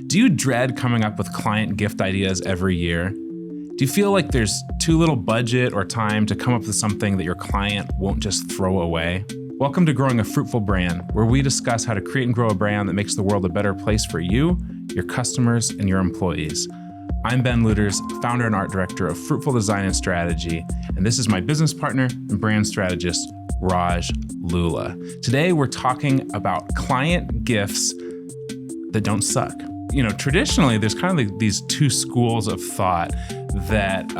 Do you dread coming up with client gift ideas every year? Do you feel like there's too little budget or time to come up with something that your client won't just throw away? Welcome to Growing a Fruitful Brand, where we discuss how to create and grow a brand that makes the world a better place for you, your customers, and your employees. I'm Ben Luters, founder and art director of Fruitful Design and Strategy, and this is my business partner and brand strategist, Raj Lula. Today, we're talking about client gifts that don't suck. You know, traditionally, there's kind of like these two schools of thought that,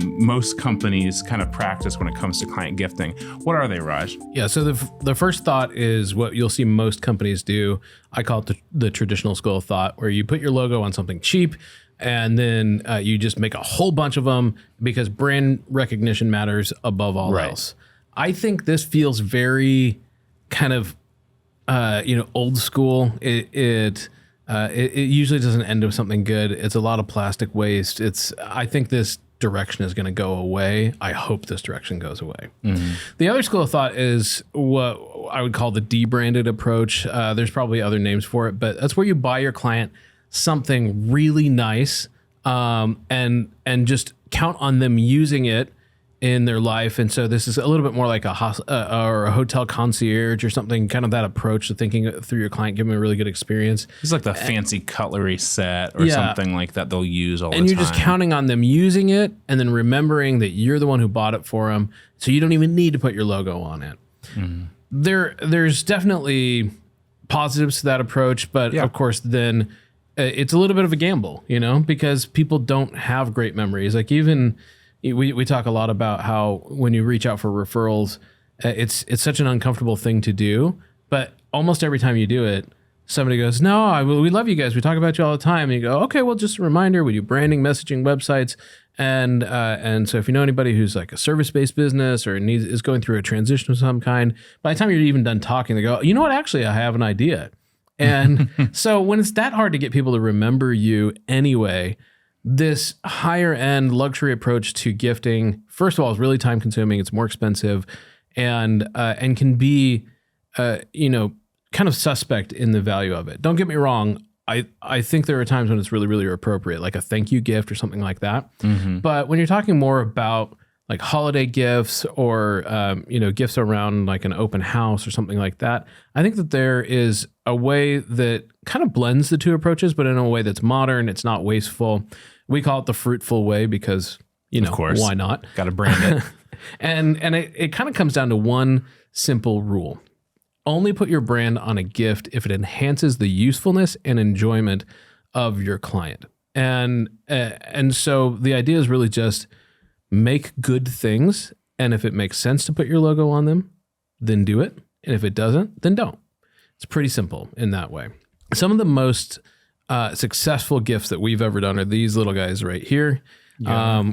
most companies kind of practice when it comes to client gifting. What are they, Raj? Yeah, so the first thought is what you'll see most companies do. I call it the traditional school of thought, where you put your logo on something cheap, and then you just make a whole bunch of them because brand recognition matters above all else. I think this feels very kind of, old school. It usually doesn't end with something good. It's a lot of plastic waste. I think this direction is going to go away. I hope this direction goes away. Mm-hmm. The other school of thought is what I would call the debranded approach. There's probably other names for it, but that's where you buy your client something really nice and just count on them using it in their life. And so this is a little bit more like a hotel concierge or something, kind of that approach to thinking through your client, give them a really good experience. It's like the fancy cutlery set or something like that they'll use all the time. And you're just counting on them using it and then remembering that you're the one who bought it for them. So you don't even need to put your logo on it. Mm-hmm. There's definitely positives to that approach, but of course then it's a little bit of a gamble, because people don't have great memories. Like even we talk a lot about how when you reach out for referrals, it's such an uncomfortable thing to do. But almost every time you do it, somebody goes, "No, we love you guys. We talk about you all the time." And you go, "Okay, well, just a reminder. We do branding, messaging, websites, and so if you know anybody who's like a service-based business or is going through a transition of some kind, by the time you're even done talking, they go, 'You know what? Actually, I have an idea.'" And so when it's that hard to get people to remember you anyway, this higher end luxury approach to gifting, first of all, is really time consuming. It's more expensive and can be, kind of suspect in the value of it. Don't get me wrong. I think there are times when it's really, really appropriate, like a thank you gift or something like that. Mm-hmm. But when you're talking more about like holiday gifts or, gifts around like an open house or something like that, I think that there is a way that kind of blends the two approaches, but in a way that's modern. It's not wasteful. We call it the Fruitful way because, of course, why not? Got to brand it. and it kind of comes down to one simple rule. Only put your brand on a gift if it enhances the usefulness and enjoyment of your client. And so the idea is really just make good things. And if it makes sense to put your logo on them, then do it. And if it doesn't, then don't. It's pretty simple in that way. Some of the most successful gifts that we've ever done are these little guys right here. Yeah.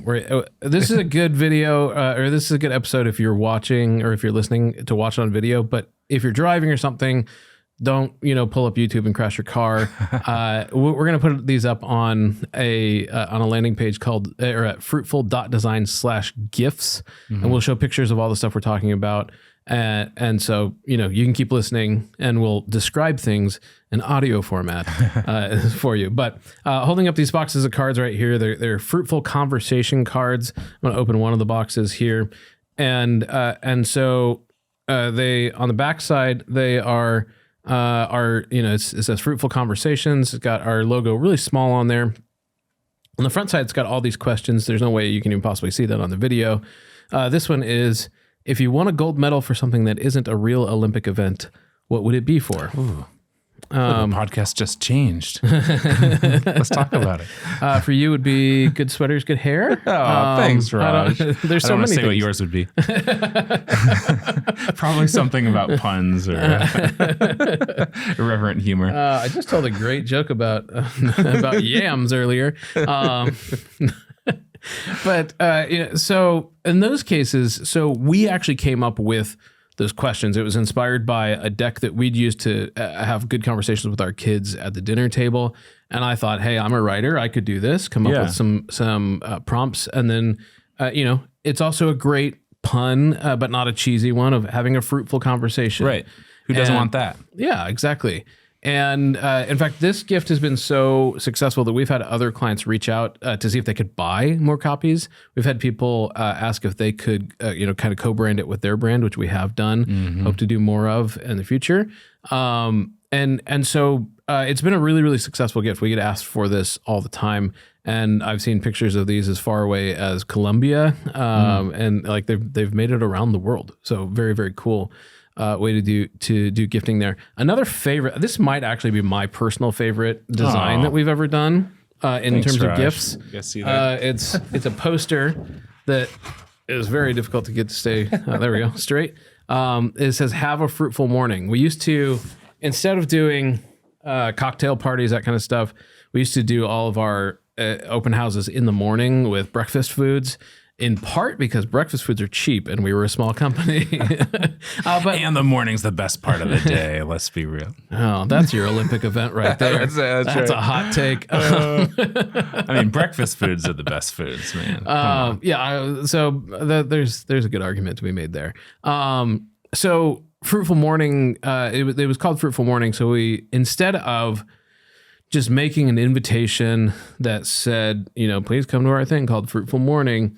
This is a good video, or this is a good episode if you're watching or if you're listening to watch it on video. But if you're driving or something, don't pull up YouTube and crash your car. We're gonna put these up on a landing page called at fruitful.design/gifts, and we'll show pictures of all the stuff we're talking about. And so, you can keep listening and we'll describe things in audio format for you. But holding up these boxes of cards right here, they're Fruitful conversation cards. I'm going to open one of the boxes here. And so they, on the back side, they are, it says Fruitful Conversations. It's got our logo really small on there. On the front side, it's got all these questions. There's no way you can even possibly see that on the video. This one is, if you won a gold medal for something that isn't a real Olympic event, what would it be for? Ooh. The podcast just changed. Let's talk about it. For you, it would be good sweaters, good hair. Oh, thanks, Raj. There's so many things. I don't want to say what yours would be. Probably something about puns or irreverent humor. I just told a great joke about yams earlier. But so in those cases, we actually came up with those questions. It was inspired by a deck that we'd used to have good conversations with our kids at the dinner table. And I thought, hey, I'm a writer. I could do this, come up with some prompts. And then, it's also a great pun, but not a cheesy one, of having a fruitful conversation. Right. Who doesn't want that? Yeah, exactly. And in fact, this gift has been so successful that we've had other clients reach out to see if they could buy more copies. We've had people ask if they could, kind of co-brand it with their brand, which we have done. Hope to do more of in the future. And so it's been a really, really successful gift. We get asked for this all the time. And I've seen pictures of these as far away as Colombia. And like they've made it around the world. So very, very cool way to do gifting there. Another favorite, this might actually be my personal favorite design that we've ever done in terms of gifts. It's a poster that is very difficult to get to stay, there we go, straight. It says, "Have a fruitful morning." We used to, instead of doing cocktail parties, that kind of stuff, we used to do all of our open houses in the morning with breakfast foods, in part because breakfast foods are cheap and we were a small company. And the morning's the best part of the day, let's be real. Oh, that's your Olympic event right there. that's right. A hot take. I mean, breakfast foods are the best foods, man. There's a good argument to be made there. So Fruitful Morning, it was called Fruitful Morning. So we, instead of just making an invitation that said, please come to our thing called Fruitful Morning,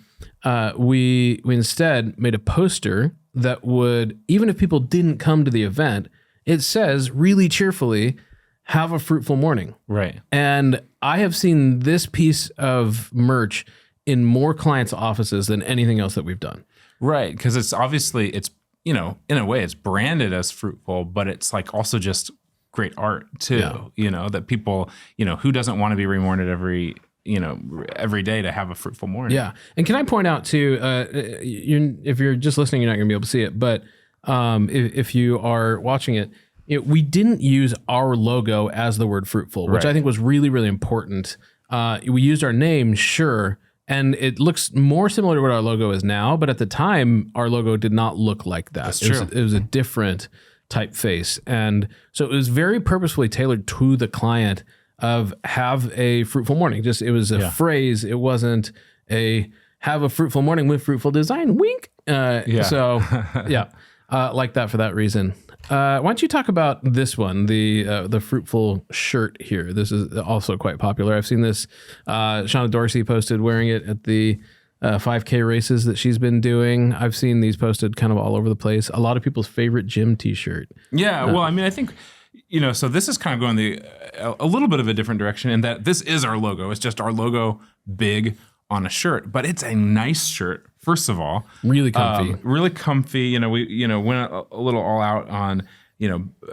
we instead made a poster that would, even if people didn't come to the event, it says really cheerfully, "Have a fruitful morning." Right. And I have seen this piece of merch in more clients' offices than anything else that we've done. Right. Because it's obviously, in a way, it's branded as Fruitful, but it's like also just great art too, that people, who doesn't want to be reminded every day to have a fruitful morning. Yeah. And can I point out too, if you're just listening, you're not going to be able to see it, but if you are watching it, we didn't use our logo as the word Fruitful, which I think was really, really important. We used our name, sure, and it looks more similar to what our logo is now, but at the time, our logo did not look like that. That's true. It was a different typeface. And so it was very purposefully tailored to the client of have a fruitful morning. It was a phrase. It wasn't a have a fruitful morning with fruitful design. Wink. So like that for that reason. Why don't you talk about this one, the fruitful shirt here? This is also quite popular. I've seen this. Shauna Dorsey posted wearing it at the 5K races that she's been doing. I've seen these posted kind of all over the place. A lot of people's favorite gym t-shirt. Yeah. Well, I mean, I think, so this is kind of going a little bit of a different direction in that this is our logo. It's just our logo big on a shirt, but it's a nice shirt. First of all, really comfy, really comfy. We, went a little all out on,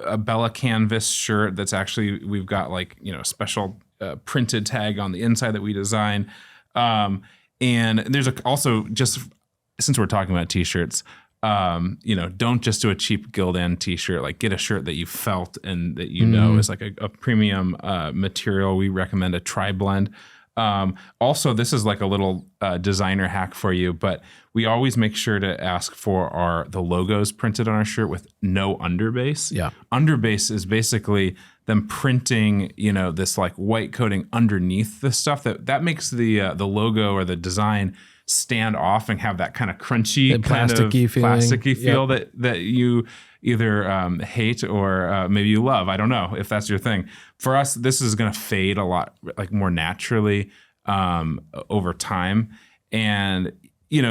a Bella canvas shirt that's actually, we've got like, a special printed tag on the inside that we design. And there's also, just since we're talking about t-shirts, don't just do a cheap Gildan t-shirt, like get a shirt that you felt and that is like a premium material. We recommend a tri-blend. Also, this is like a little designer hack for you, but we always make sure to ask for the logos printed on our shirt with no underbase. Yeah. Underbase is basically them printing, this like white coating underneath the stuff that makes the logo or the design stand off and have that kind of crunchy, plasticky feel that you either hate or maybe you love. I don't know if that's your thing. For us, this is going to fade a lot, like more naturally over time. And,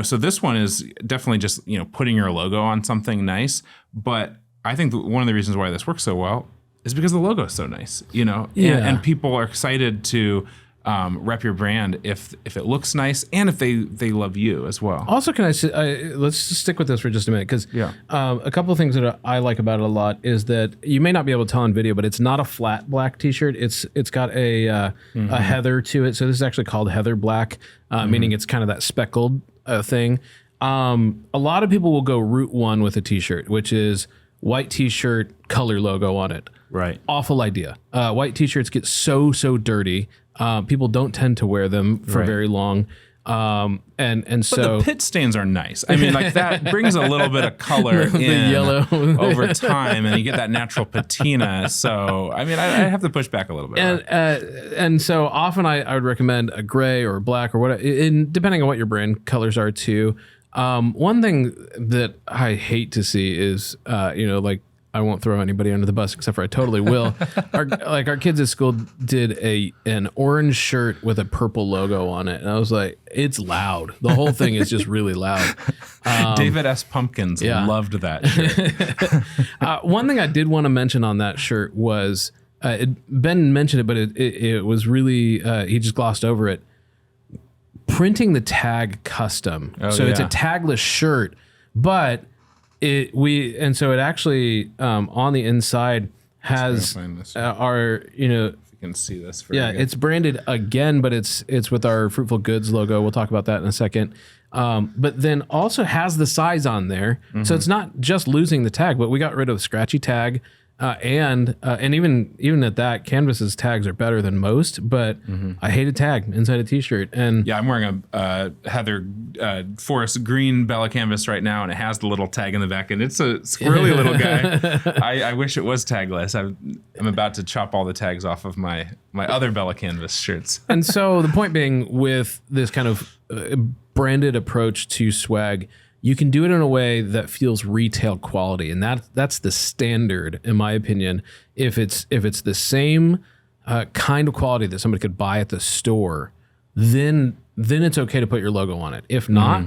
so this one is definitely just, putting your logo on something nice. But I think one of the reasons why this works so well is because the logo is so nice, and people are excited to rep your brand if it looks nice and if they love you as well. Also, can let's just stick with this for just a minute, because a couple of things that I like about it a lot is that you may not be able to tell on video, but it's not a flat black t-shirt. It's got a heather to it. So this is actually called heather black, meaning it's kind of that speckled thing. A lot of people will go route one with a t-shirt, which is white t-shirt, color logo on it. Right. Awful idea. White t-shirts get so dirty. People don't tend to wear them for very long. And so but the pit stains are nice. I mean, like that brings a little bit of color in yellow over time, and you get that natural patina. So, I mean, I have to push back a little bit. And so often I would recommend a gray or black or whatever, depending on what your brand colors are too. One thing that I hate to see is, like I won't throw anybody under the bus, except for I totally will. Our kids at school did an orange shirt with a purple logo on it, and I was like, it's loud. The whole thing is just really loud. David S. Pumpkins loved that shirt. One thing I did want to mention on that shirt was Ben mentioned it, but it was really he just glossed over it. Printing the tag custom, it's a tagless shirt, but it actually on the inside has our if you can see this. It's branded again, but it's with our Fruitful Goods logo. We'll talk about that in a second. But then also has the size on there, so it's not just losing the tag, but we got rid of the scratchy tag. And even at that, Canvas's tags are better than most, but I hate a tag inside a t-shirt. And I'm wearing a Heather forest green Bella canvas right now, and it has the little tag in the back, and it's a squirrely little guy. I wish it was tagless. I'm about to chop all the tags off of my other Bella canvas shirts. And so the point being, with this kind of branded approach to swag, you can do it in a way that feels retail quality, and that's the standard, in my opinion. If it's the same kind of quality that somebody could buy at the store, then it's okay to put your logo on it. If not,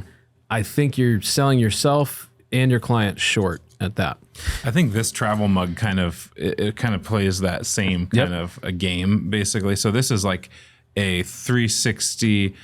I think you're selling yourself and your client short at that. I think this travel mug kind of plays that same kind of a game, basically. So this is like a 360.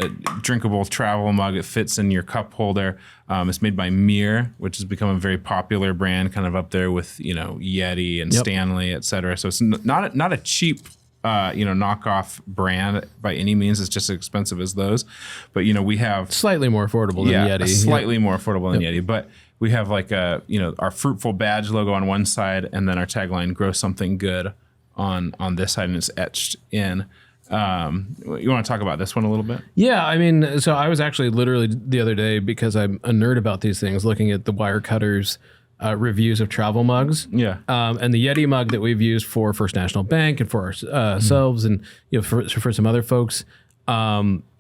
A drinkable travel mug. It fits in your cup holder. It's made by Mir, which has become a very popular brand, kind of up there with Yeti and Stanley, et cetera. So it's not a cheap knockoff brand by any means. It's just as expensive as those, but we have slightly more affordable than Yeti. Slightly more affordable than Yeti, but we have like our Fruitful badge logo on one side, and then our tagline "Grow Something Good" on this side, and it's etched in. You want to talk about this one a little bit? Yeah, I mean, so I was actually literally the other day, because I'm a nerd about these things, looking at the Wirecutter's reviews of travel mugs. Yeah. And the Yeti mug that we've used for First National Bank and for ourselves and for some other folks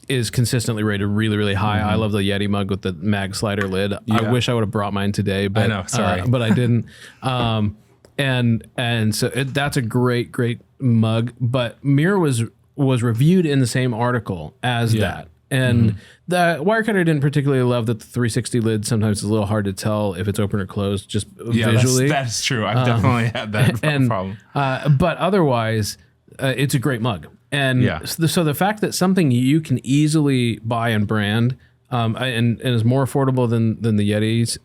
is consistently rated really, really high. I love the Yeti mug with the mag slider lid. Yeah. I wish I would have brought mine today, but I know, sorry. But I didn't. And so that's a great mug. But Mir was reviewed in the same article as that. And the Wirecutter didn't particularly love that the 360 lid sometimes is a little hard to tell if it's open or closed just visually. That's true. I've definitely had that problem. But otherwise, it's a great mug. And so the fact that something you can easily buy and brand and is more affordable than the Yetis,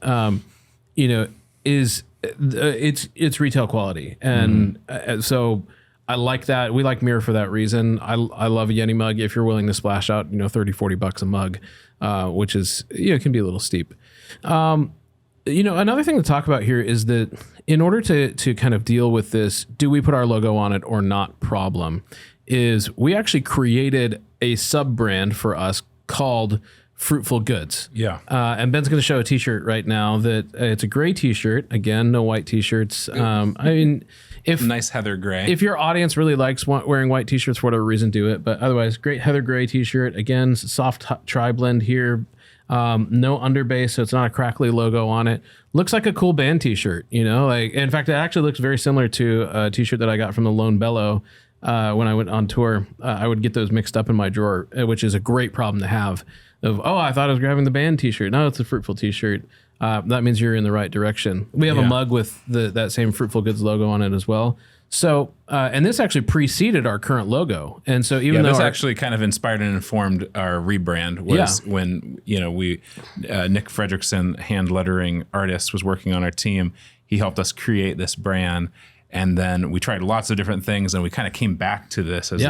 is it's retail quality. And so I like that. We like Mir for that reason. I love a Yeti mug if you're willing to splash out, $30-$40 a mug, which is, can be a little steep. Another thing to talk about here is that in order to kind of deal with this, do we put our logo on it or not problem, is we actually created a sub brand for us called Fruitful Goods. Yeah. And Ben's going to show a t-shirt right now that it's a gray t-shirt. Again, no white t-shirts. Nice heather gray. If your audience really likes wearing white t-shirts for whatever reason, do it. But otherwise, great heather gray t-shirt. Again, soft tri-blend here. No underbase, so it's not a crackly logo on it. Looks like a cool band t-shirt, in fact, it actually looks very similar to a t-shirt that I got from the Lone Bellow when I went on tour. I would get those mixed up in my drawer, which is a great problem to have. I thought I was grabbing the band t-shirt. No, it's a Fruitful t-shirt. That means you're in the right direction. We have a mug with that same Fruitful Goods logo on it as well. So, and this actually preceded our current logo. And so even though this actually kind of inspired and informed our rebrand was when, Nick Fredrickson, hand lettering artist, was working on our team. He helped us create this brand. And then we tried lots of different things, and we kind of came back to this as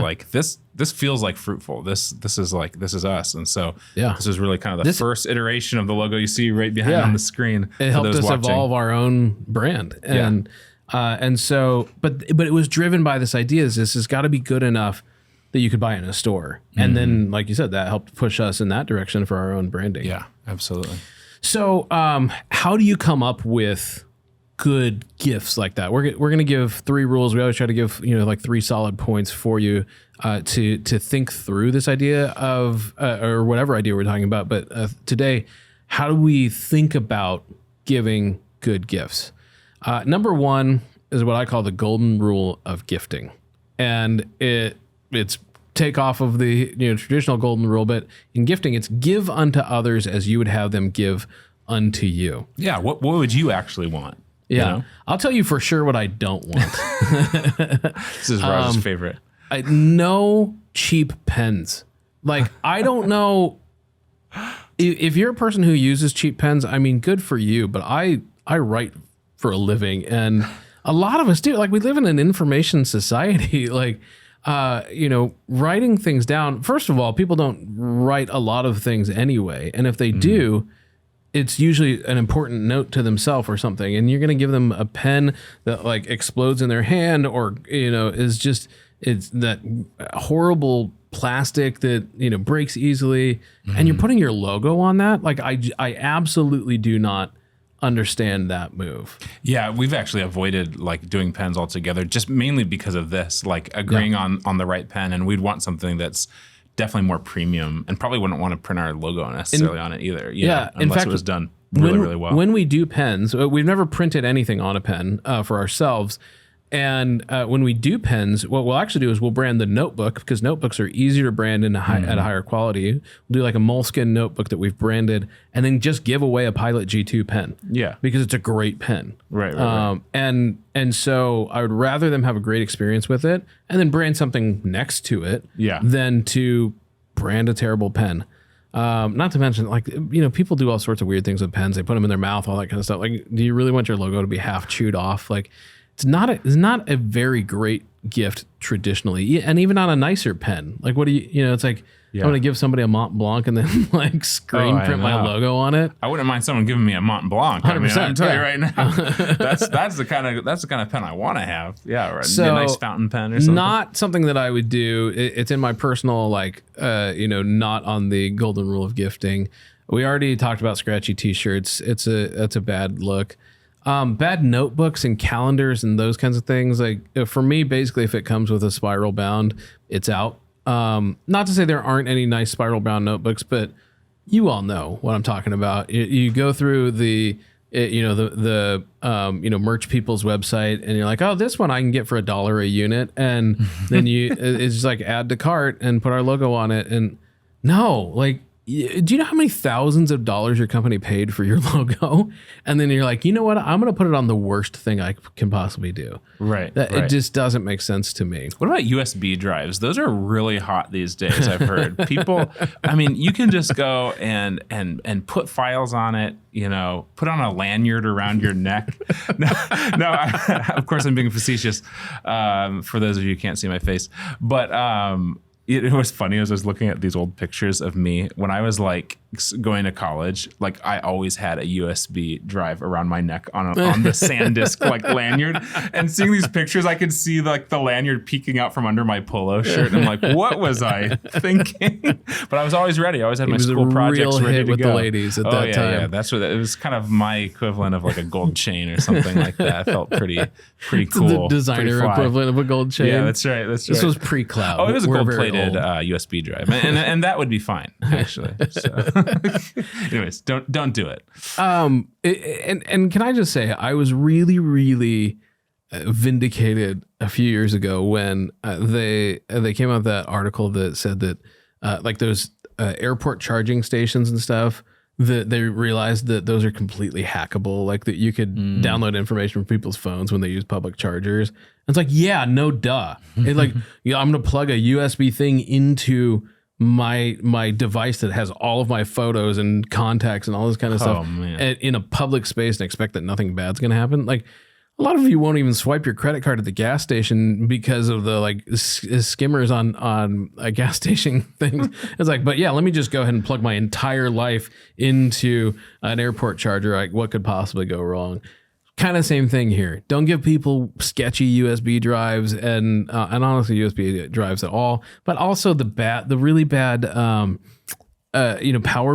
this feels like Fruitful. This is us. And so this is really kind of the first iteration of the logo you see right behind on the screen. It helped us evolve our own brand. And so, but it was driven by this idea is this has got to be good enough that you could buy it in a store. And then, like you said, that helped push us in that direction for our own branding. Yeah, absolutely. So how do you come up with good gifts like that? We're going to give 3 rules. We always try to give, 3 solid points for you to think through this idea of, or whatever idea we're talking about. But today, how do we think about giving good gifts? Number one is what I call the golden rule of gifting. And it's take off of the traditional golden rule, but in gifting, it's give unto others as you would have them give unto you. Yeah. What would you actually want? Yeah. I'll tell you for sure what I don't want. This is Raj's favorite. No cheap pens. Like, I don't know if you're a person who uses cheap pens, I mean, good for you, but I write for a living, and a lot of us do. Like, we live in an information society. Like, writing things down. First of all, people don't write a lot of things anyway. And if they do, it's usually an important note to themselves or something. And you're going to give them a pen that like explodes in their hand, or, it's that horrible plastic that, breaks easily. And you're putting your logo on that. Like, I absolutely do not understand that move. Yeah, we've actually avoided like doing pens altogether, just mainly because of this, like agreeing on the right pen, and we'd want something that's definitely more premium, and probably wouldn't want to print our logo necessarily on it either. Unless it was done really well. When we do pens, we've never printed anything on a pen for ourselves. And when we do pens, what we'll actually do is we'll brand the notebook, because notebooks are easier to brand at a higher quality. We'll do like a moleskin notebook that we've branded, and then just give away a Pilot G2 pen. Yeah, because it's a great pen. Right. And so I would rather them have a great experience with it, and then brand something next to it. Yeah. Than to brand a terrible pen. Not to mention, like, people do all sorts of weird things with pens. They put them in their mouth, all that kind of stuff. Like, do you really want your logo to be half chewed off? Like, it's not a very great gift traditionally, and even on a nicer pen. Like, what do you, it's like, I'm going to give somebody a Mont Blanc and then like screen print my logo on it. I wouldn't mind someone giving me a Mont Blanc. 100%, I mean, I'll tell you right now, that's the kind of pen I want to have. Yeah, or a nice fountain pen or something. Not something that I would do. It's in my personal, like, not on the golden rule of gifting. We already talked about scratchy T-shirts. That's a bad look. Bad notebooks and calendars and those kinds of things. Like, for me, basically, if it comes with a spiral bound, it's out. Not to say there aren't any nice spiral bound notebooks, but you all know what I'm talking about. You go through the Merch People's website, and you're like, oh, this one I can get for $1 a unit, and then it's just like add to cart and put our logo on it. And no, like, do you know how many thousands of dollars your company paid for your logo? And then you're like, you know what? I'm going to put it on the worst thing I can possibly do. Right. It just doesn't make sense to me. What about USB drives? Those are really hot these days, I've heard. People, I mean, you can just go and put files on it, put on a lanyard around your neck. Of course, I'm being facetious for those of you who can't see my face. But it was funny as I was looking at these old pictures of me when I was like going to college. Like, I always had a USB drive around my neck on the SanDisk like lanyard, and seeing these pictures, I could see like the lanyard peeking out from under my polo shirt. And I'm like, what was I thinking? But I was always ready. I always had my school projects ready to go. With the ladies at that time. Yeah, that's what it was. Kind of my equivalent of like a gold chain or something like that. I felt pretty cool. The designer equivalent of a gold chain. Yeah, that's right. This was pre-cloud. Oh, it was a gold-plated USB drive, and that would be fine actually. So. Anyways, don't do it. And can I just say, I was really, really vindicated a few years ago when they came out with that article that said that like those airport charging stations and stuff, that they realized that those are completely hackable, like that you could download information from people's phones when they use public chargers. And it's like, yeah, no duh. It's like, I'm going to plug a USB thing into my device that has all of my photos and contacts and all this kind of stuff in a public space and expect that nothing bad's going to happen. Like, a lot of you won't even swipe your credit card at the gas station because of the like skimmers on a gas station things. It's like, but yeah, let me just go ahead and plug my entire life into an airport charger. Like, what could possibly go wrong? Kind of same thing here. Don't give people sketchy USB drives and honestly USB drives at all, but also the really bad power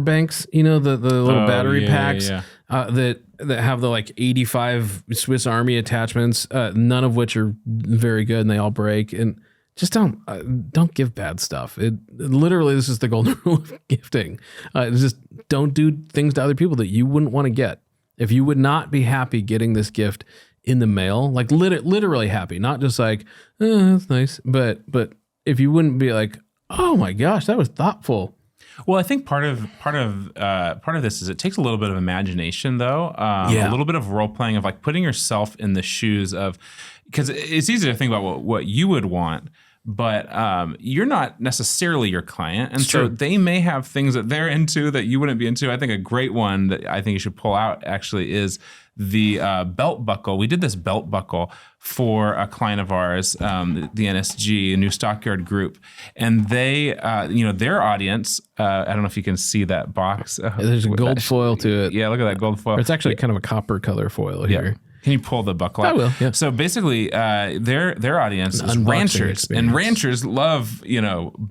banks, the little battery packs that have the like 85 Swiss Army attachments, none of which are very good, and they all break. And just don't give bad stuff. It literally, this is the golden rule of gifting. Just don't do things to other people that you wouldn't want to get. If you would not be happy getting this gift in the mail, like literally happy, not just like, oh, that's nice, but if you wouldn't be like, oh my gosh, that was thoughtful. Well, I think part of this is it takes a little bit of imagination, though. A little bit of role playing of like putting yourself in the shoes of, because it's easy to think about what you would want, but you're not necessarily your client, and so they may have things that they're into that you wouldn't be into. I think a great one that I think you should pull out actually is the belt buckle. We did this belt buckle for a client of ours, the NSG, a new Stockyard Group, and they, their audience. I don't know if you can see that box. There's a gold foil to it. Yeah, look at that gold foil. It's actually kind of a copper color foil here. Can you pull the buckle out? I will. Yeah. So basically, their audience is ranchers, and ranchers love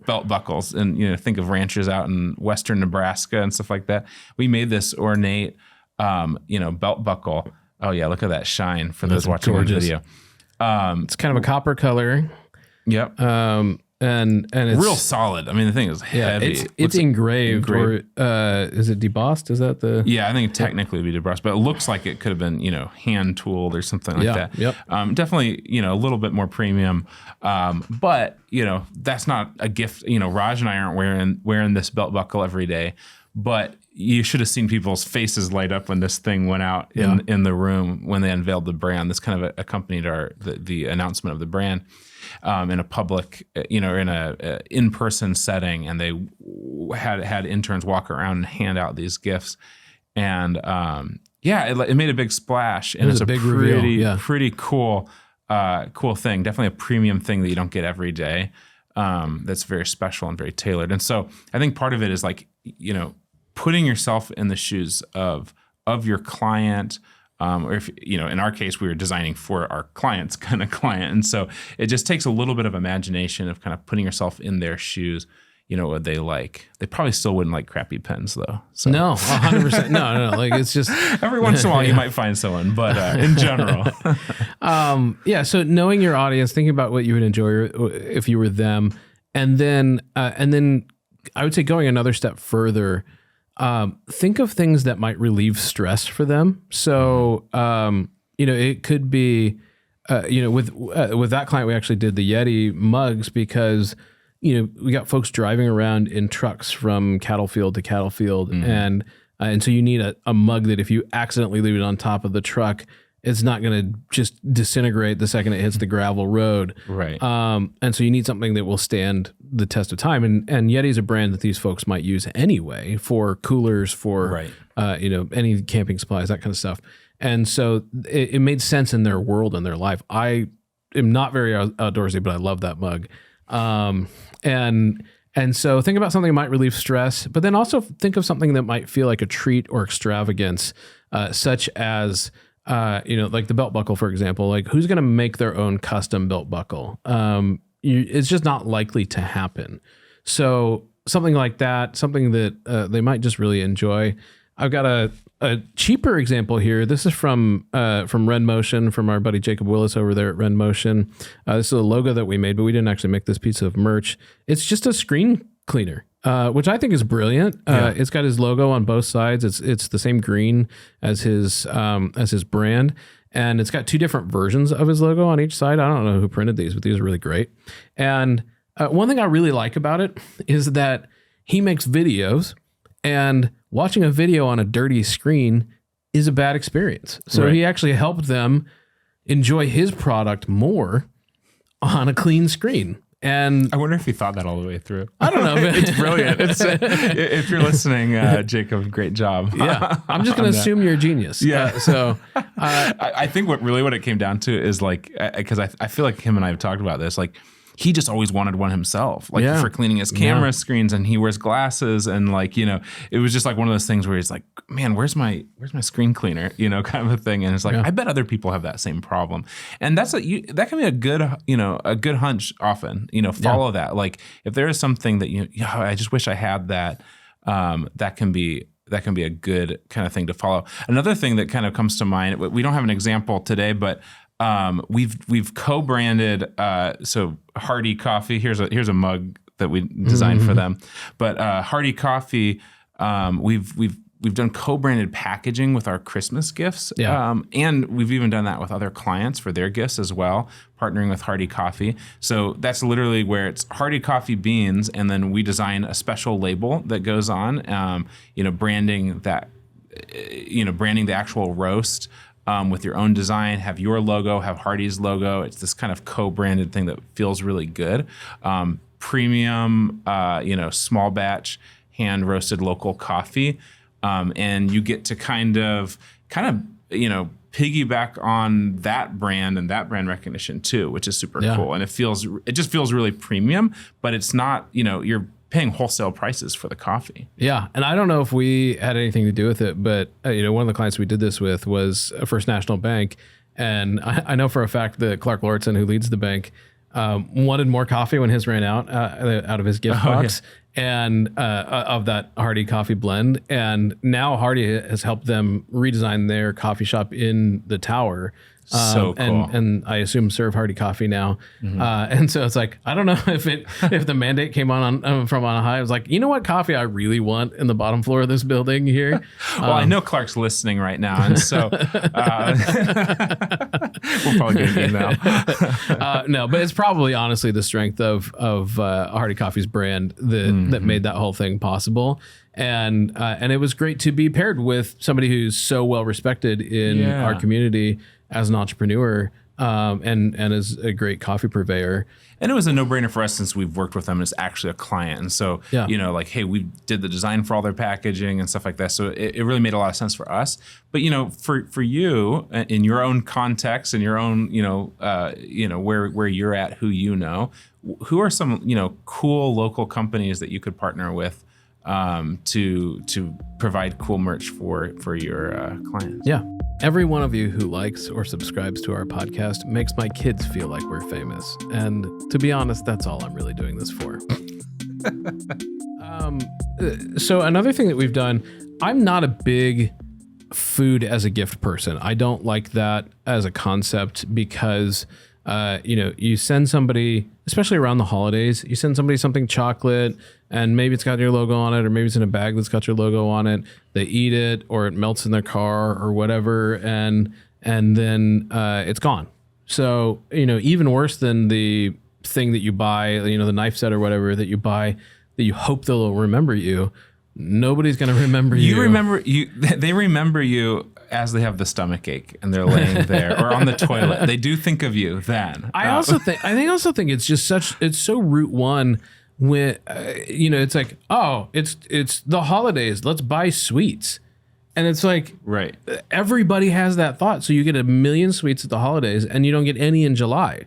belt buckles, and think of ranchers out in western Nebraska and stuff like that. We made this ornate, belt buckle. Oh yeah, look at that shine for those watching the video. It's kind of a copper color. Yep. And it's real solid. I mean, the thing is heavy. It's engraved. Or is it debossed? Is that the? Yeah, I think technically it'd be debossed, but it looks like it could have been, hand tooled or something like that. Yep. Definitely, a little bit more premium. But that's not a gift. Raj and I aren't wearing this belt buckle every day, but you should have seen people's faces light up when this thing went out in the room when they unveiled the brand. This kind of accompanied the announcement of the brand. In a public, in a in-person setting, and they had interns walk around and hand out these gifts, and it made a big splash, and it's a big pretty cool thing. Definitely a premium thing that you don't get every day. That's very special and very tailored, and so I think part of it is like putting yourself in the shoes of your client. Or if, in our case, we were designing for our client's kind of client. And so it just takes a little bit of imagination of kind of putting yourself in their shoes, what they like. They probably still wouldn't like crappy pens though. So. No, 100%. No. Like it's just. Every once in a while you might find someone, but in general. So knowing your audience, thinking about what you would enjoy if you were them. And then I would say going another step further, think of things that might relieve stress for them. So, it could be, with that client, we actually did the Yeti mugs because, we got folks driving around in trucks from cattle field to cattle field. And so you need a mug that if you accidentally leave it on top of the truck, it's not going to just disintegrate the second it hits the gravel road. Right. And so you need something that will stand the test of time. And Yeti's a brand that these folks might use anyway for coolers, for, any camping supplies, that kind of stuff. And so it made sense in their world and their life. I am not very outdoorsy, but I love that mug. And so think about something that might relieve stress, but then also think of something that might feel like a treat or extravagance, such as, like the belt buckle, for example. Like, who's going to make their own custom belt buckle? It's just not likely to happen. So something like that, something that they might just really enjoy. I've got a cheaper example here. This is from Ren Motion, from our buddy Jacob Willis over there at Ren Motion. This is a logo that we made, but we didn't actually make this piece of merch. It's just a screen cleaner. Which I think is brilliant. It's got his logo on both sides. It's the same green as his brand, and it's got two different versions of his logo on each side. I don't know who printed these, but these are really great. And one thing I really like about it is that he makes videos, and watching a video on a dirty screen is a bad experience. So he actually helped them enjoy his product more on a clean screen. And I wonder if he thought that all the way through. I don't know. It's brilliant. If you're listening, Jacob, great job. Yeah, I'm just going to assume you're a genius. Yeah. I think what it came down to is like, because I feel like him and I have talked about this, like he just always wanted one himself, like for cleaning his camera screens, and he wears glasses, and like, it was just like one of those things where he's like, man, where's my screen cleaner, kind of a thing. And it's like, I bet other people have that same problem. And that can be a good hunch often, follow that. Like if there is something that, I just wish I had that, that can be a good kind of thing to follow. Another thing that kind of comes to mind, we don't have an example today, but we've co-branded so Hardy Coffee. Here's a mug that we designed for them. But Hardy Coffee, we've we've done co-branded packaging with our Christmas gifts. And we've even done that with other clients for their gifts as well, partnering with Hardy Coffee. So that's literally where it's Hardy Coffee beans, and then we design a special label that goes on, branding that, branding the actual roast with your own design, have your logo, have Hardy's logo. It's this kind of co-branded thing that feels really good. Premium, small batch, hand roasted local coffee. And you get to kind of piggyback on that brand and that brand recognition too, which is super cool. And it just feels really premium, but it's not, you're paying wholesale prices for the coffee. Yeah. And I don't know if we had anything to do with it, but one of the clients we did this with was First National Bank. And I know for a fact that Clark Lortzen, who leads the bank, wanted more coffee when his ran out of his gift box. And of that Hardy coffee blend. And now Hardy has helped them redesign their coffee shop in the tower. So cool. And I assume serve Hardy coffee now. And so it's like, I don't know if the mandate came on from on high. I was like, you know what coffee I really want in the bottom floor of this building here? Well, I know Clark's listening right now. And so we'll probably get an email. No, but it's probably honestly the strength of Hardy Coffee's brand that made that whole thing possible. And it was great to be paired with somebody who's so well respected in our community as an entrepreneur, and as a great coffee purveyor. And it was a no-brainer for us since we've worked with them as actually a client. And so, hey, we did the design for all their packaging and stuff like that. So it really made a lot of sense for us. But, for you, in your own context, in your own, where you're at, who are some, cool local companies that you could partner with to provide cool merch for your clients? Yeah. Every one of you who likes or subscribes to our podcast makes my kids feel like we're famous. And to be honest, that's all I'm really doing this for. So another thing that we've done, I'm not a big food as a gift person. I don't like that as a concept because you send somebody, especially around the holidays, you send somebody something chocolate and maybe it's got your logo on it, or maybe it's in a bag that's got your logo on it. They eat it or it melts in their car or whatever. And then it's gone. So, even worse than the thing that you buy, the knife set or whatever that you buy that you hope they'll remember you. Nobody's going to remember you. They remember you as they have the stomach ache and they're laying there or on the toilet. They do think of you then. I also think it's just it's so root one when, it's like, oh, it's the holidays. Let's buy sweets. And it's like, right. Everybody has that thought. So you get 1 million sweets at the holidays and you don't get any in July.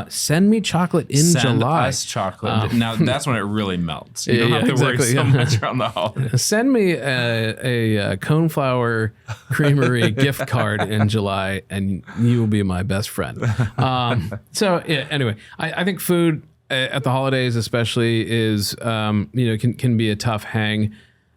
Send me chocolate in July. Send us chocolate. Now that's when it really melts. You don't have to worry so much around the holidays. Send me a Coneflower Creamery gift card in July, and you will be my best friend. Anyway, I think food at the holidays, especially, is can be a tough hang.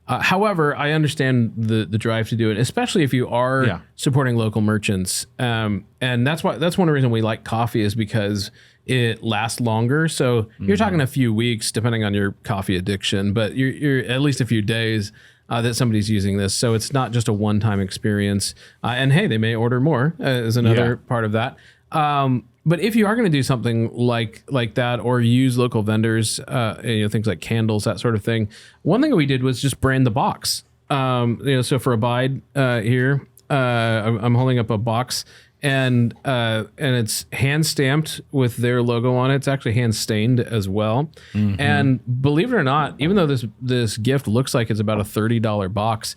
However, I understand the drive to do it, especially if you are supporting local merchants. And that's one reason we like coffee is because it lasts longer. So you're talking a few weeks, depending on your coffee addiction, but you're at least a few days that somebody's using this. So it's not just a one-time experience. And hey, they may order more is another part of that. But if you are going to do something like that or use local vendors, things like candles, that sort of thing, one thing that we did was just brand the box. So for Abide here, I'm holding up a box and it's hand stamped with their logo on it. It's actually hand stained as well. Mm-hmm. And believe it or not, even though this gift looks like it's about a $30 box,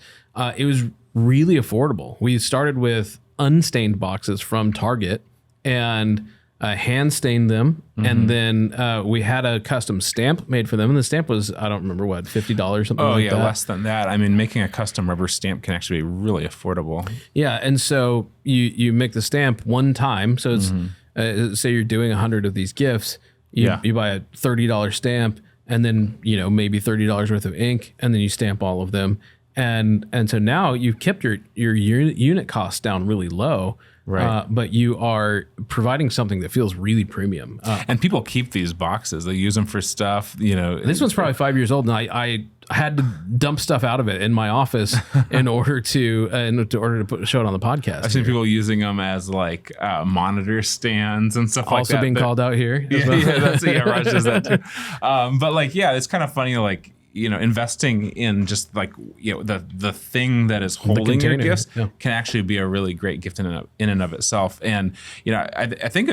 it was really affordable. We started with unstained boxes from Target and hand stained them. Mm-hmm. And then we had a custom stamp made for them. And the stamp was, I don't remember what, $50, something like that. Less than that. I mean, making a custom rubber stamp can actually be really affordable. Yeah. And so you make the stamp one time. So it's, say you're doing 100 of these gifts, you buy a $30 stamp and then, maybe $30 worth of ink, and then you stamp all of them. And so now you've kept your unit costs down really low. Right. But you are providing something that feels really premium. And people keep these boxes. They use them for stuff, This one's probably 5 years old, and I had to dump stuff out of it in my office in order to show it on the podcast. I've seen people using them as like monitor stands and stuff like that. Also being called out here. Raj does that too. But like, yeah, it's kind of funny, like, investing in just like, the thing that is holding your gifts can actually be a really great gift in and of itself. And, I think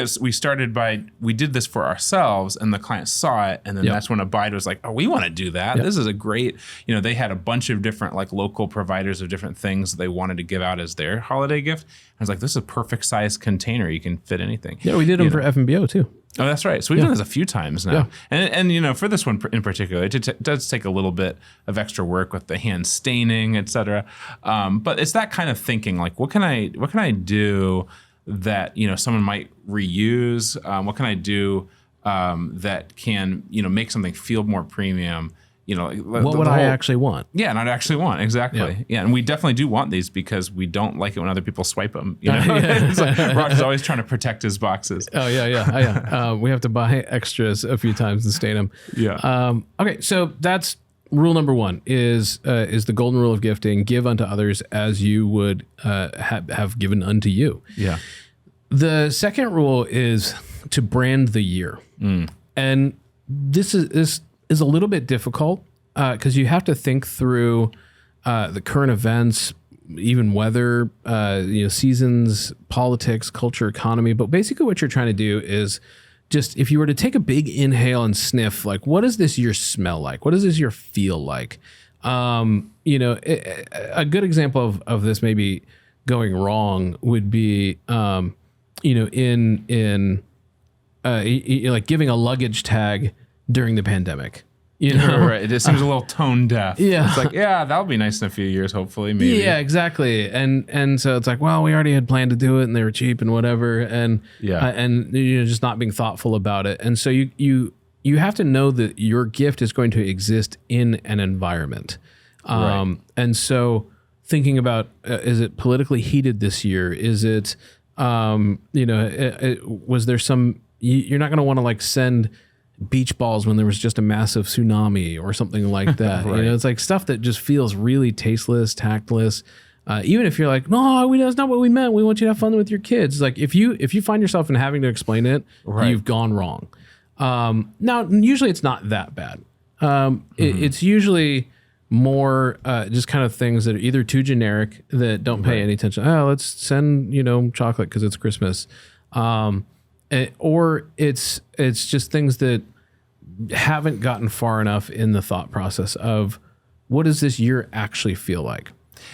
we did this for ourselves and the client saw it. And then that's when Abide was like, oh, we want to do that. This is a great, they had a bunch of different like local providers of different things they wanted to give out as their holiday gift. I was like, this is a perfect size container. You can fit anything. Yeah, we did them for FMBO too. Oh, that's right. So we've done this a few times now. Yeah. And for this one in particular, it does take a little bit of extra work with the hand staining, et cetera. But it's that kind of thinking, like, what can I do that, someone might reuse? What can I do that can, make something feel more premium? What would I actually want? Yeah, and I'd actually want, exactly. Yeah, and we definitely do want these because we don't like it when other people swipe them. It's like Raj is always trying to protect his boxes. Oh, yeah. We have to buy extras a few times and stain them. Yeah. Okay, so that's rule number one is the golden rule of gifting: give unto others as you would have given unto you. Yeah. The second rule is to brand the year, and this is a little bit difficult because you have to think through the current events, even weather, seasons, politics, culture, economy. But basically what you're trying to do is just, if you were to take a big inhale and sniff, like, what does this year smell like? What does this year feel like? A good example of this maybe going wrong would be, in like giving a luggage tag during the pandemic, right? It just seems a little tone deaf. Yeah, it's like, that'll be nice in a few years, hopefully, maybe. Yeah, exactly. And so it's like, well, we already had planned to do it, and they were cheap and whatever, and just not being thoughtful about it. And so you have to know that your gift is going to exist in an environment, right. And so thinking about is it politically heated this year? Is it was there some? You're not going to want to like send beach balls when there was just a massive tsunami or something like that. Right. It's like stuff that just feels really tasteless, tactless. Even if you're like, no, that's not what we meant. We want you to have fun with your kids. Like if you find yourself in having to explain it, you've gone wrong. Now, usually it's not that bad. It's usually more just kind of things that are either too generic that don't pay any attention. Oh, let's send chocolate because it's Christmas. Or it's just things that haven't gotten far enough in the thought process of what does this year actually feel like?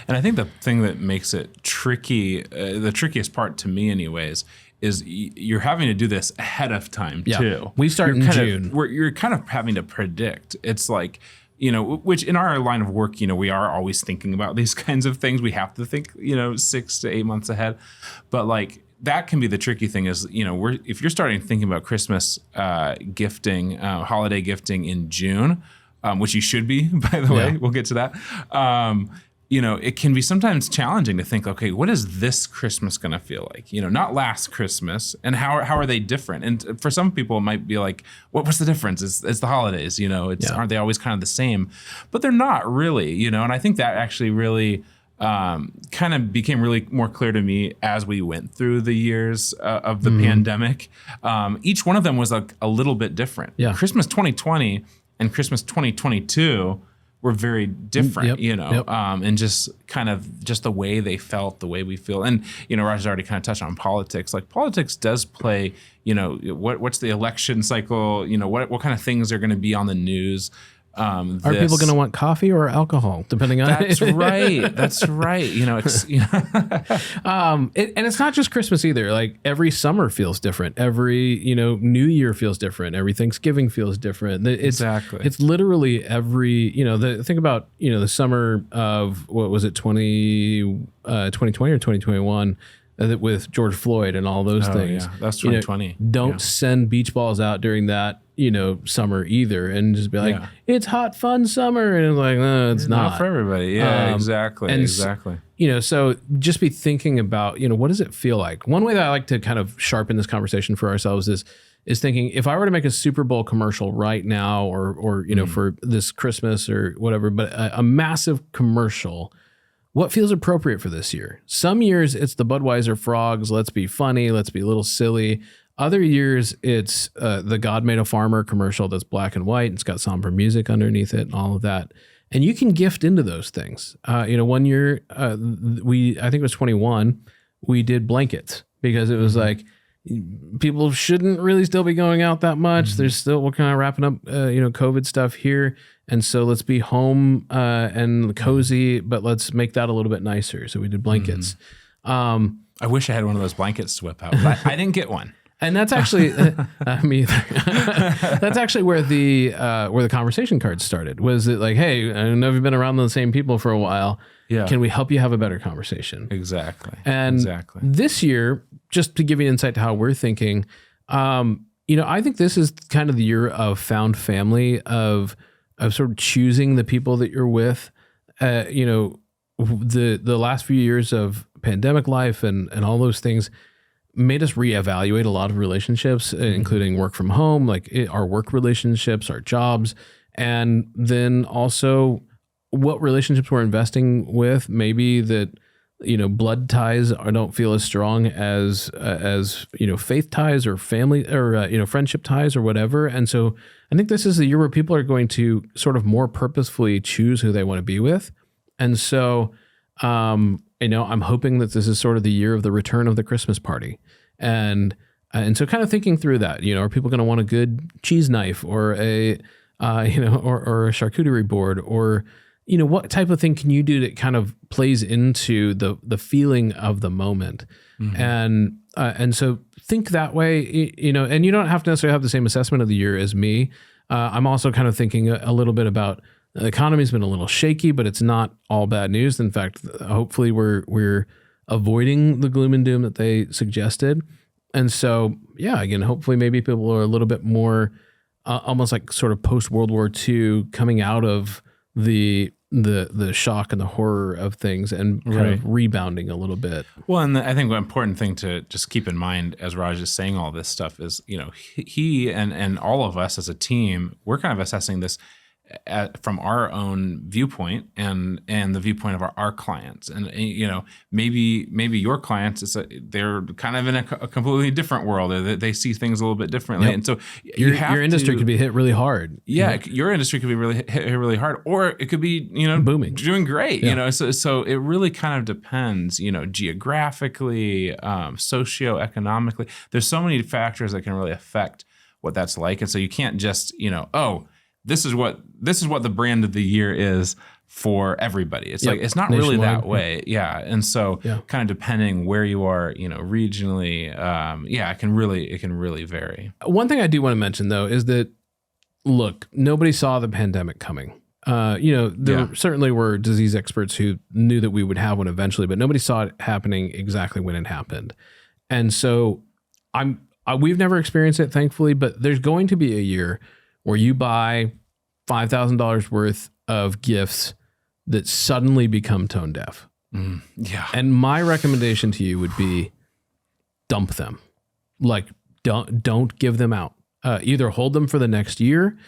And I think the thing that makes it tricky, the trickiest part to me anyways, is you're having to do this ahead of time too. We start in June. You're kind of having to predict. It's like, which in our line of work, we are always thinking about these kinds of things. We have to think, 6 to 8 months ahead. But like, that can be the tricky thing is, if you're starting thinking about Christmas gifting, holiday gifting in June, which you should be, by the way, we'll get to that. It can be sometimes challenging to think, okay, what is this Christmas going to feel like? Not last Christmas, and how are they different? And for some people, it might be like, what's the difference? It's the holidays, aren't they always kind of the same? But they're not really, and I think that actually really kind of became really more clear to me as we went through the years of the pandemic. Each one of them was a little bit different. Yeah. Christmas 2020 and Christmas 2022 were very different, and just kind of just the way they felt, the way we feel. And, Raj has already kind of touched on politics. Like politics does play, what's the election cycle? What kind of things are going to be on the news? Are people going to want coffee or alcohol, depending on That's right. That's right. It's and it's not just Christmas either. Like every summer feels different. Every New Year feels different. Every Thanksgiving feels different. Exactly. It's literally every think about the summer of what was it 2020 or 2021. With George Floyd and all those things. Yeah, that's 2020. Don't send beach balls out during that, summer either, and just be like, it's hot, fun summer. And it's like, no, it's not for everybody. Yeah, exactly. Exactly. So just be thinking about, what does it feel like? One way that I like to kind of sharpen this conversation for ourselves is thinking, if I were to make a Super Bowl commercial right now, or for this Christmas or whatever, but a massive commercial, what feels appropriate for this year? Some years it's the Budweiser frogs. Let's be funny. Let's be a little silly. Other years it's the God Made a Farmer commercial that's black and white. It's got somber music underneath it and all of that. And you can gift into those things. 1 year, I think it was 21, we did blankets because it was like, people shouldn't really still be going out that much. There's still, we're kind of wrapping up, COVID stuff here. And so let's be home and cozy, but let's make that a little bit nicer. So we did blankets. I wish I had one of those blankets to whip out, but I didn't get one. And that's actually me either. That's actually where the conversation cards started. Was it like, hey, I know you've been around the same people for a while. Yeah. Can we help you have a better conversation? Exactly. And this year, just to give you an insight to how we're thinking, I think this is kind of the year of found family, of sort of choosing the people that you're with. The last few years of pandemic life and all those things made us reevaluate a lot of relationships, including work from home, like our work relationships, our jobs, and then also what relationships we're investing with. Maybe that, blood ties don't feel as strong as faith ties or family or, friendship ties or whatever. And so I think this is the year where people are going to sort of more purposefully choose who they want to be with. And so, I'm hoping that this is sort of the year of the return of the Christmas party. And so kind of thinking through that, are people going to want a good cheese knife or a charcuterie board, or, what type of thing can you do that kind of plays into the feeling of the moment? And so think that way, and you don't have to necessarily have the same assessment of the year as me. I'm also kind of thinking a little bit about the economy's been a little shaky, but it's not all bad news. In fact, hopefully we're avoiding the gloom and doom that they suggested. And so, again, hopefully maybe people are a little bit more almost like sort of post World War II, coming out of the shock and the horror of things and kind of rebounding a little bit. Well, and I think the important thing to just keep in mind as Raj is saying all this stuff is, he and all of us as a team, we're kind of assessing this from our own viewpoint and the viewpoint of our clients. And, maybe your clients, they're kind of in a completely different world, or they see things a little bit differently. Yep. And so your industry could be hit really hard. Yeah. Your industry could be hit really hard, or it could be, booming, doing great, so it really kind of depends, geographically, socioeconomically. There's so many factors that can really affect what that's like. And so you can't just, this is what the brand of the year is for everybody. It's like, it's not really that way. Yeah. And so kind of depending where you are, regionally, it can really vary. One thing I do want to mention though, is that, look, nobody saw the pandemic coming. There certainly were disease experts who knew that we would have one eventually, but nobody saw it happening exactly when it happened. And so we've never experienced it, thankfully, but there's going to be a year where you buy $5,000 worth of gifts that suddenly become tone deaf. Yeah. And my recommendation to you would be dump them. Like, don't give them out. Either hold them for the next year.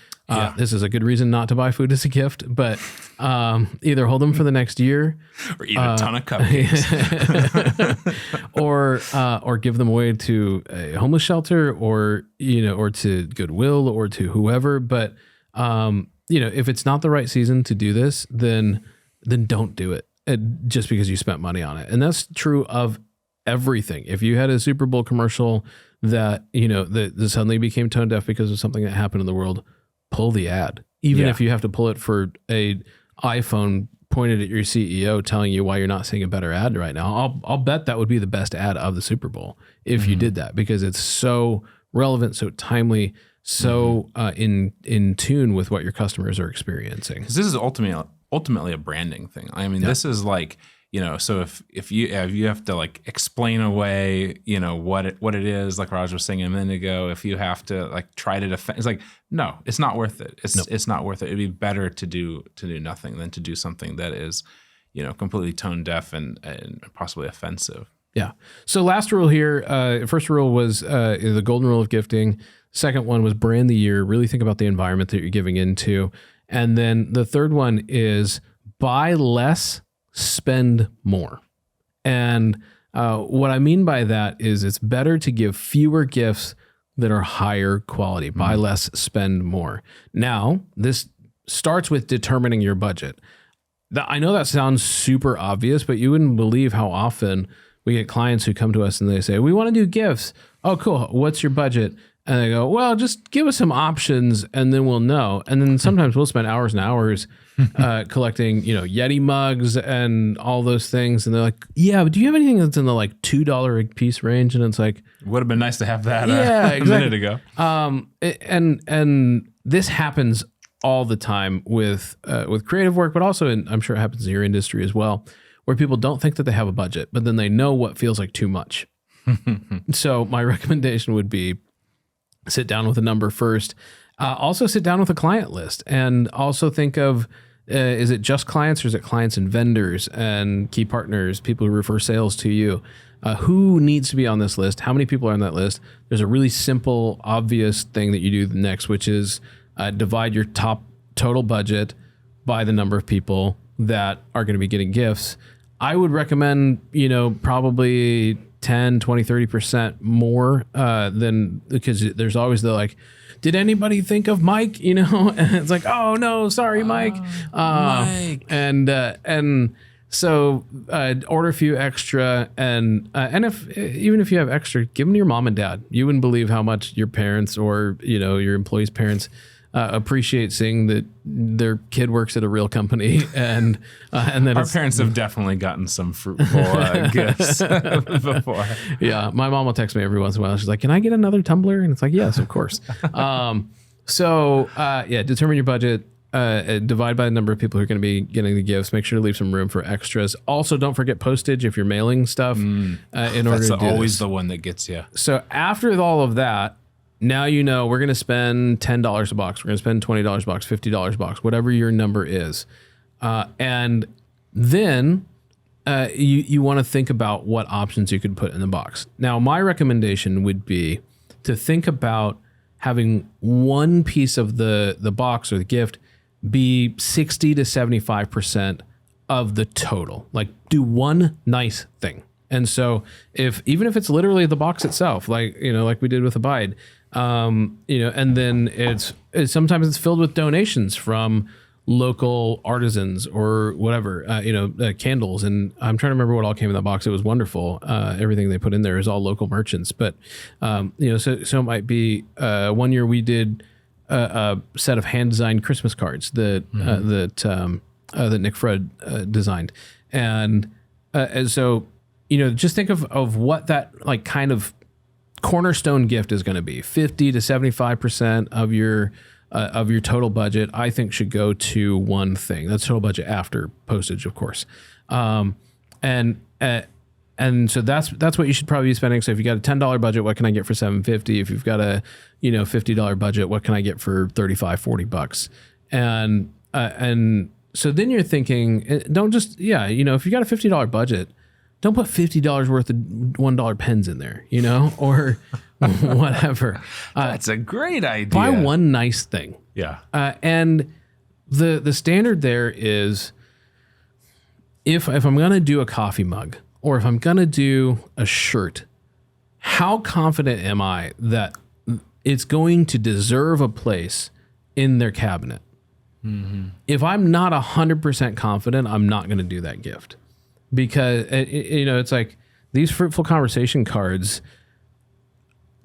This is a good reason not to buy food as a gift, but either hold them for the next year, or eat a ton of cupcakes, or give them away to a homeless shelter, or to Goodwill, or to whoever. But if it's not the right season to do this, then don't do it just because you spent money on it. And that's true of everything. If you had a Super Bowl commercial that that suddenly became tone deaf because of something that happened in the world, pull the ad, even if you have to pull it for a iPhone pointed at your CEO telling you why you're not seeing a better ad right now. I'll bet that would be the best ad of the Super Bowl if you did that, because it's so relevant, so timely, so in tune with what your customers are experiencing. Because this is ultimately a branding thing. I mean, this is like, so if you have to like explain away, what it is, like Raj was saying a minute ago, if you have to like try to defend, it's like, no, it's not worth it. It's not worth it. It'd be better to do nothing than to do something that is, completely tone deaf and possibly offensive. Yeah. So last rule here, first rule was the golden rule of gifting. Second one was brand the year. Really think about the environment that you're giving into. And then the third one is buy less, spend more. And what I mean by that is it's better to give fewer gifts that are higher quality. Buy less, spend more. Now, this starts with determining your budget. I know that sounds super obvious, but you wouldn't believe how often we get clients who come to us and they say, we want to do gifts. Oh, cool. What's your budget? And they go, well, just give us some options and then we'll know. And then sometimes we'll spend hours and hours collecting, Yeti mugs and all those things. And they're like, yeah, but do you have anything that's in the like $2 a piece range? And it's like, would have been nice to have that exactly. A minute ago. And this happens all the time with creative work, but also I'm sure it happens in your industry as well, where people don't think that they have a budget, but then they know what feels like too much. So my recommendation would be sit down with a number first. Also sit down with a client list and also think of, is it just clients or is it clients and vendors and key partners, people who refer sales to you? Who needs to be on this list? How many people are on that list? There's a really simple, obvious thing that you do next, which is divide your top total budget by the number of people that are going to be getting gifts. I would recommend, probably 10, 20, 30% more than, because there's always the like, did anybody think of Mike? And it's like, oh no, sorry, Mike. Mike. And so order a few extra and even if you have extra, give them to your mom and dad. You wouldn't believe how much your parents or, your employees' parents appreciate seeing that their kid works at a real company, and then our parents have definitely gotten some Fruitful gifts before. Yeah, my mom will text me every once in a while. She's like, "Can I get another tumbler?" And it's like, "Yes, of course." Determine your budget. Divide by the number of people who are going to be getting the gifts. Make sure to leave some room for extras. Also, don't forget postage if you're mailing stuff. In order to do That's always this. the one that gets you. So after all of that, now we're going to spend $10 a box. We're going to spend $20 a box, $50 a box, whatever your number is. And then you want to think about what options you could put in the box. Now, my recommendation would be to think about having one piece of the box or the gift be 60 to 75% of the total. Like, do one nice thing. And so even if it's literally the box itself, like we did with Abide, and then it's sometimes it's filled with donations from local artisans or whatever, candles. And I'm trying to remember what all came in that box. It was wonderful. Everything they put in there is all local merchants, but, so it might be, one year we did a set of hand designed Christmas cards that Nick Fred designed. And so, just think of what that like kind of cornerstone gift is going to be. 50 to 75% of your total budget, I think, should go to one thing. That's total budget after postage, of course. And so that's what you should probably be spending. So if you got a $10 budget, what can I get for $7.50? If you've got a $50 budget, what can I get for $35-$40? And so then you're thinking, don't just if you got a $50 budget, don't put $50 worth of $1 pens in there, or whatever. That's a great idea. Buy one nice thing. Yeah. And the standard there is if I'm going to do a coffee mug or if I'm going to do a shirt, how confident am I that it's going to deserve a place in their cabinet? Mm-hmm. If I'm not 100% confident, I'm not going to do that gift. Because, it's like these Fruitful Conversation cards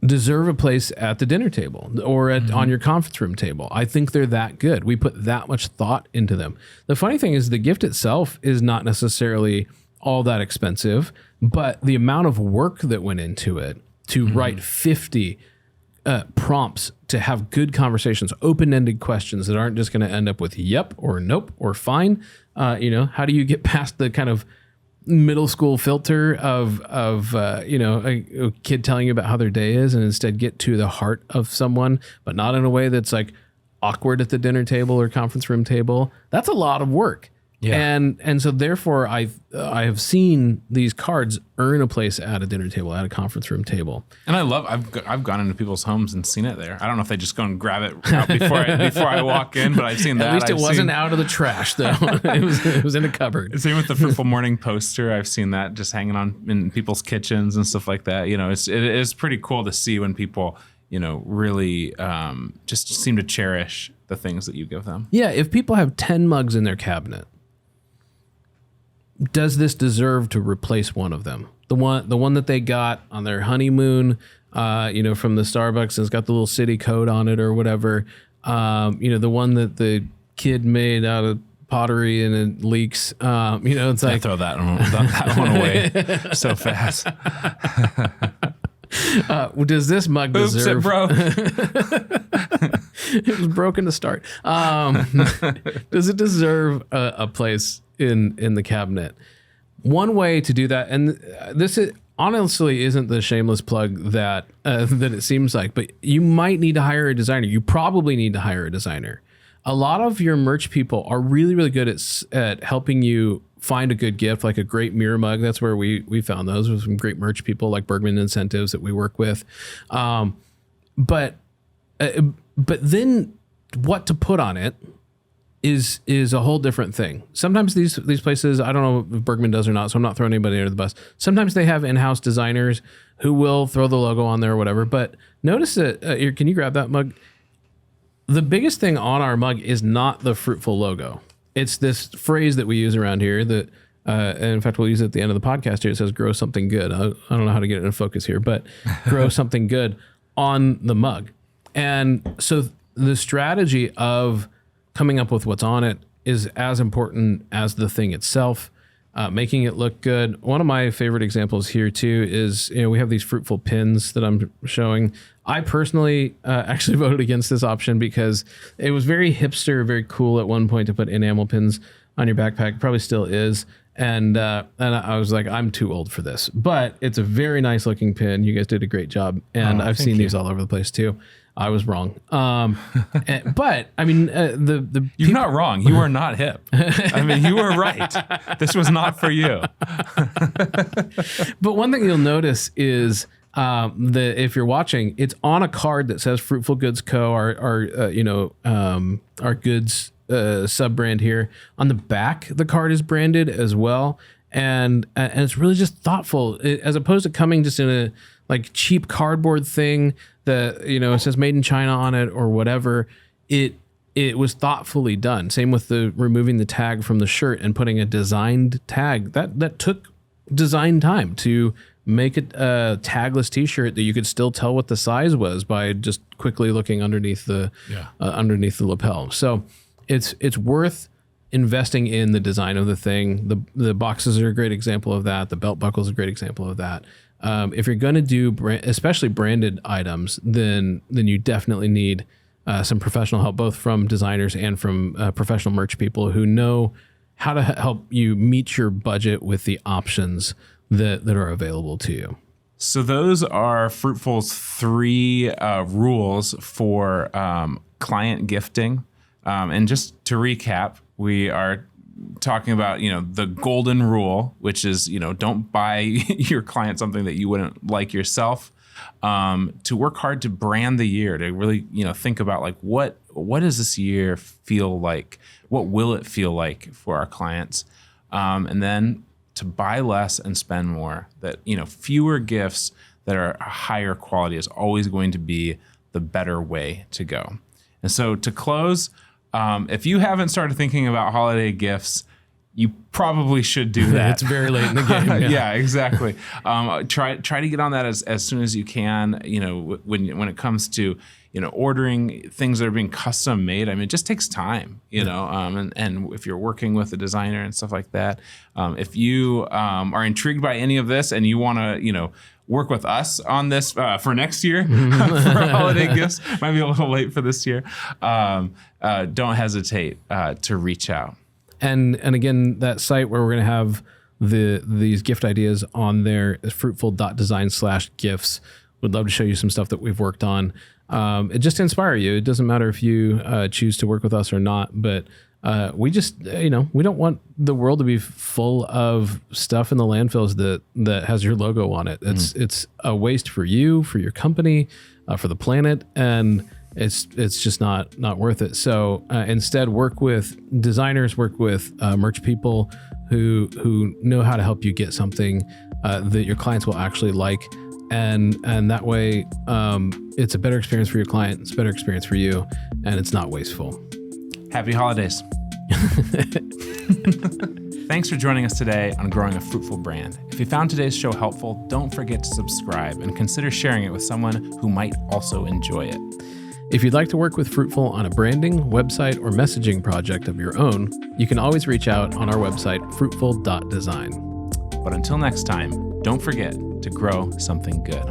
deserve a place at the dinner table or on your conference room table. I think they're that good. We put that much thought into them. The funny thing is the gift itself is not necessarily all that expensive, but the amount of work that went into it to write 50 prompts to have good conversations, open-ended questions that aren't just going to end up with yep or nope or fine. How do you get past the kind of middle school filter of a kid telling you about how their day is and instead get to the heart of someone, but not in a way that's like awkward at the dinner table or conference room table? That's a lot of work. Yeah. And so therefore I have seen these cards earn a place at a dinner table, at a conference room table. And I've gone into people's homes and seen it there. I don't know if they just go and grab it out before I walk in, but I've seen that. At least it wasn't out of the trash though. it was in a cupboard. Same with the Fruitful Morning poster. I've seen that just hanging on in people's kitchens and stuff like that. It is pretty cool to see when people, really just seem to cherish the things that you give them. Yeah, if people have 10 mugs in their cabinet, does this deserve to replace one of them? The one that they got on their honeymoon, from the Starbucks, and it's got the little city code on it or whatever. The one that the kid made out of pottery and it leaks. It's like throw that one away so fast. Does this mug deserve? Oops, it broke. It was broken to start. Does it deserve a place in the cabinet? One way to do that, and this honestly isn't the shameless plug that it seems like, but you might need to hire a designer. You probably need to hire a designer. A lot of your merch people are really, really good at helping you find a good gift, like a great mirror mug. That's where we found those with some great merch people like Bergman Incentives that we work with. But then what to put on it is a whole different thing. Sometimes these places, I don't know if Bergman does or not, so I'm not throwing anybody under the bus. Sometimes they have in-house designers who will throw the logo on there or whatever. But notice that, can you grab that mug? The biggest thing on our mug is not the Fruitful logo. It's this phrase that we use around here that, and in fact, we'll use it at the end of the podcast here. It says, grow something good. I don't know how to get it in focus here, but grow something good on the mug. And so the strategy of coming up with what's on it is as important as the thing itself, making it look good. One of my favorite examples here too is, we have these Fruitful pins that I'm showing. I personally actually voted against this option because it was very hipster, very cool at one point to put enamel pins on your backpack. Probably still is. And I was like, I'm too old for this. But it's a very nice looking pin. You guys did a great job. And I've seen these all over the place too. I was wrong. But I mean, you're not wrong. You are not hip. I mean, you were right. This was not for you. But one thing you'll notice is if you're watching, it's on a card that says Fruitful Goods Co. Our goods sub brand here. On the back, the card is branded as well, and it's really just thoughtful, as opposed to coming just in a like cheap cardboard thing that it says made in China on it or whatever. It was thoughtfully done. Same with the removing the tag from the shirt and putting a designed tag that took design time to make it a tagless T-shirt that you could still tell what the size was by just quickly looking underneath the lapel. So it's worth investing in the design of the thing. The boxes are a great example of that. The belt buckle is a great example of that. If you're going to do especially branded items, then you definitely need some professional help, both from designers and from professional merch people who know how to help you meet your budget with the options that are available to you. So those are Fruitful's 3 rules for client gifting. And just to recap, we are talking about, the golden rule, which is, don't buy your client something that you wouldn't like yourself. To work hard to brand the year, to really, think about like what does this year feel like? What will it feel like for our clients? And then to buy less and spend more. That, fewer gifts that are higher quality is always going to be the better way to go. And so to close, if you haven't started thinking about holiday gifts, you probably should do that. It's very late in the game. Yeah, exactly. Try to get on that as soon as you can. When it comes to ordering things that are being custom made, I mean, it just takes time. And if you're working with a designer and stuff like that, if you are intrigued by any of this and you want to work with us on this for next year for holiday gifts, might be a little late for this year. Don't hesitate to reach out. And again, that site where we're going to have these gift ideas on there is fruitful.design/gifts. Would love to show you some stuff that we've worked on. It just to inspire you. It doesn't matter if you choose to work with us or not, but We just, we don't want the world to be full of stuff in the landfills that has your logo on it. It's a waste for you, for your company, for the planet, and it's just not worth it. So instead, work with designers, work with merch people who know how to help you get something that your clients will actually like. And that way, it's a better experience for your client, it's a better experience for you, and it's not wasteful. Happy holidays. Thanks for joining us today on Growing a Fruitful Brand. If you found today's show helpful, don't forget to subscribe and consider sharing it with someone who might also enjoy it. If you'd like to work with Fruitful on a branding, website, or messaging project of your own, you can always reach out on our website, fruitful.design. But until next time, don't forget to grow something good.